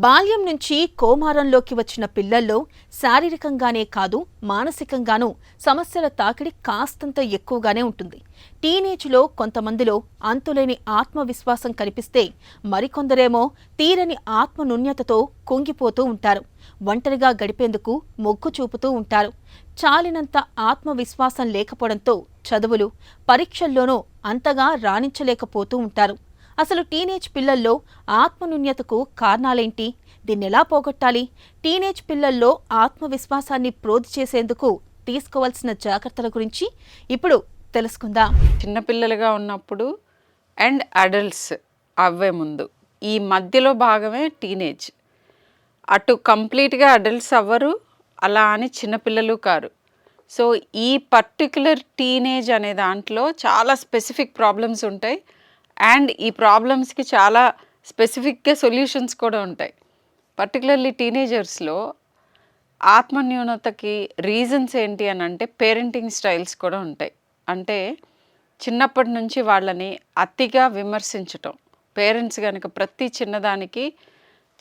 బాల్యం నుంచి కోమారంలోకి వచ్చిన పిల్లల్లో శారీరకంగానే కాదు మానసికంగానూ సమస్యల తాకిడి కాస్తంత ఎక్కువగానే ఉంటుంది. టీనేజ్లో కొంతమందిలో అంతులేని ఆత్మవిశ్వాసం కనిపిస్తే మరికొందరేమో తీరని ఆత్మనున్యతతో కుంగిపోతూ ఉంటారు. ఒంటరిగా గడిపేందుకు మొగ్గు చూపుతూ ఉంటారు. చాలినంత ఆత్మవిశ్వాసం లేకపోవడంతో చదువులు, పరీక్షల్లోనూ అంతగా రాణించలేకపోతూ ఉంటారు. అసలు టీనేజ్ పిల్లల్లో ఆత్మనున్యతకు కారణాలేంటి? దీన్నెలా పోగొట్టాలి? టీనేజ్ పిల్లల్లో ఆత్మవిశ్వాసాన్ని ప్రోధి చేసేందుకు తీసుకోవాల్సిన జాగ్రత్తల గురించి ఇప్పుడు తెలుసుకుందాం. చిన్నపిల్లలుగా ఉన్నప్పుడు అండ్ అడల్ట్స్ అవ్వే ముందు ఈ మధ్యలో భాగమే టీనేజ్. అటు కంప్లీట్గా అడల్ట్స్ అవ్వరు, అలా అని చిన్నపిల్లలు కారు. సో ఈ పర్టిక్యులర్ టీనేజ్ అనే దాంట్లో చాలా స్పెసిఫిక్ ప్రాబ్లమ్స్ ఉంటాయి అండ్ ఈ ప్రాబ్లమ్స్కి చాలా స్పెసిఫిక్గా సొల్యూషన్స్ కూడా ఉంటాయి. పర్టికులర్లీ టీనేజర్స్లో ఆత్మన్యూనతకి రీజన్స్ ఏంటి అని అంటే పేరెంటింగ్ స్టైల్స్ కూడా ఉంటాయి. అంటే చిన్నప్పటి నుంచి వాళ్ళని అతిగా విమర్శించటం, పేరెంట్స్ కనుక ప్రతి చిన్నదానికి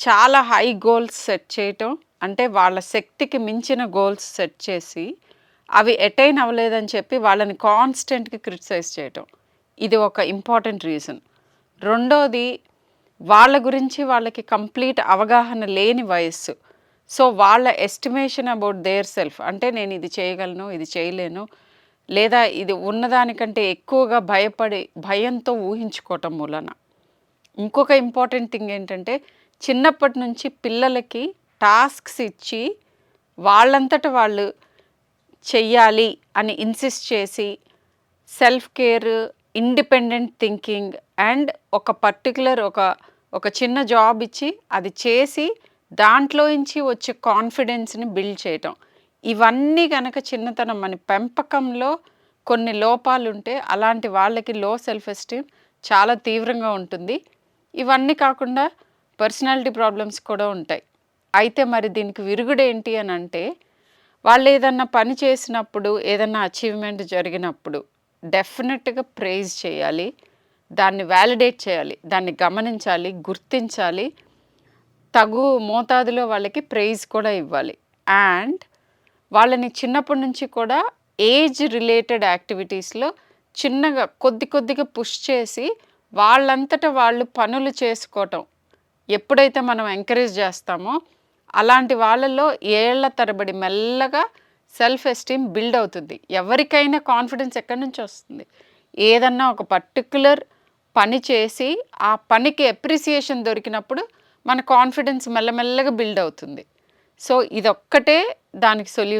చాలా హై గోల్స్ సెట్ చేయటం, అంటే వాళ్ళ శక్తికి మించిన గోల్స్ సెట్ చేసి అవి అటైన్ అవ్వలేదని చెప్పి వాళ్ళని కాన్స్టెంట్గా క్రిటిసైజ్ చేయటం, ఇది ఒక ఇంపార్టెంట్ రీజన్. రెండోది, వాళ్ళ గురించి వాళ్ళకి కంప్లీట్ అవగాహన లేని వయస్సు. సో వాళ్ళ ఎస్టిమేషన్ అబౌట్ దేర్ సెల్ఫ్, అంటే నేను ఇది చేయగలను, ఇది చేయలేను, లేదా ఇది ఉన్నదానికంటే ఎక్కువగా భయంతో ఊహించుకోవటం మూలన. ఇంకొక ఇంపార్టెంట్ థింగ్ ఏంటంటే, చిన్నప్పటి నుంచి పిల్లలకి టాస్క్స్ ఇచ్చి వాళ్ళంతట వాళ్ళు చెయ్యాలి అని ఇన్సిస్ట్ చేసి self care, independent thinking and ఒక పర్టికులర్ ఒక చిన్న జాబ్ ఇచ్చి అది చేసి దాంట్లోంచి వచ్చే కాన్ఫిడెన్స్ని బిల్డ్ చేయటం, ఇవన్నీ కనుక చిన్నతనం మన పెంపకంలో కొన్ని లోపాలు ఉంటే అలాంటి వాళ్ళకి లో సెల్ఫ్ ఎస్టీమ్ చాలా తీవ్రంగా ఉంటుంది. ఇవన్నీ కాకుండా పర్సనాలిటీ ప్రాబ్లమ్స్ కూడా ఉంటాయి. అయితే మరి దీనికి విరుగుడేంటి అని అంటే, వాళ్ళు ఏదన్నా పని చేసినప్పుడు, ఏదన్నా అచీవ్మెంట్ జరిగినప్పుడు డెఫినెట్గా ప్రైజ్ చేయాలి, దాన్ని వ్యాలిడేట్ చేయాలి, దాన్ని గమనించాలి, గుర్తించాలి, తగు మోతాదులో వాళ్ళకి ప్రైజ్ కూడా ఇవ్వాలి. అండ్ వాళ్ళని చిన్నప్పటి నుంచి కూడా ఏజ్ రిలేటెడ్ యాక్టివిటీస్లో చిన్నగా కొద్దిగా పుష్ చేసి వాళ్ళంతట వాళ్ళు పనులు చేసుకోవటం ఎప్పుడైతే మనం ఎంకరేజ్ చేస్తామో అలాంటి వాళ్ళల్లో ఏళ్ల తరబడి మెల్లగా సెల్ఫ్ ఎస్టీమ్ బిల్డ్ అవుతుంది. ఎవరికైనా కాన్ఫిడెన్స్ ఎక్కడి నుంచి వస్తుంది? ఏదన్నా ఒక పర్టిక్యులర్ పని చేసి ఆ పనికి అప్రిసియేషన్ దొరికినప్పుడు మన కాన్ఫిడెన్స్ మెల్లమెల్లగా బిల్డ్ అవుతుంది. సో ఇదొక్కటే దానికి సొల్యూషన్.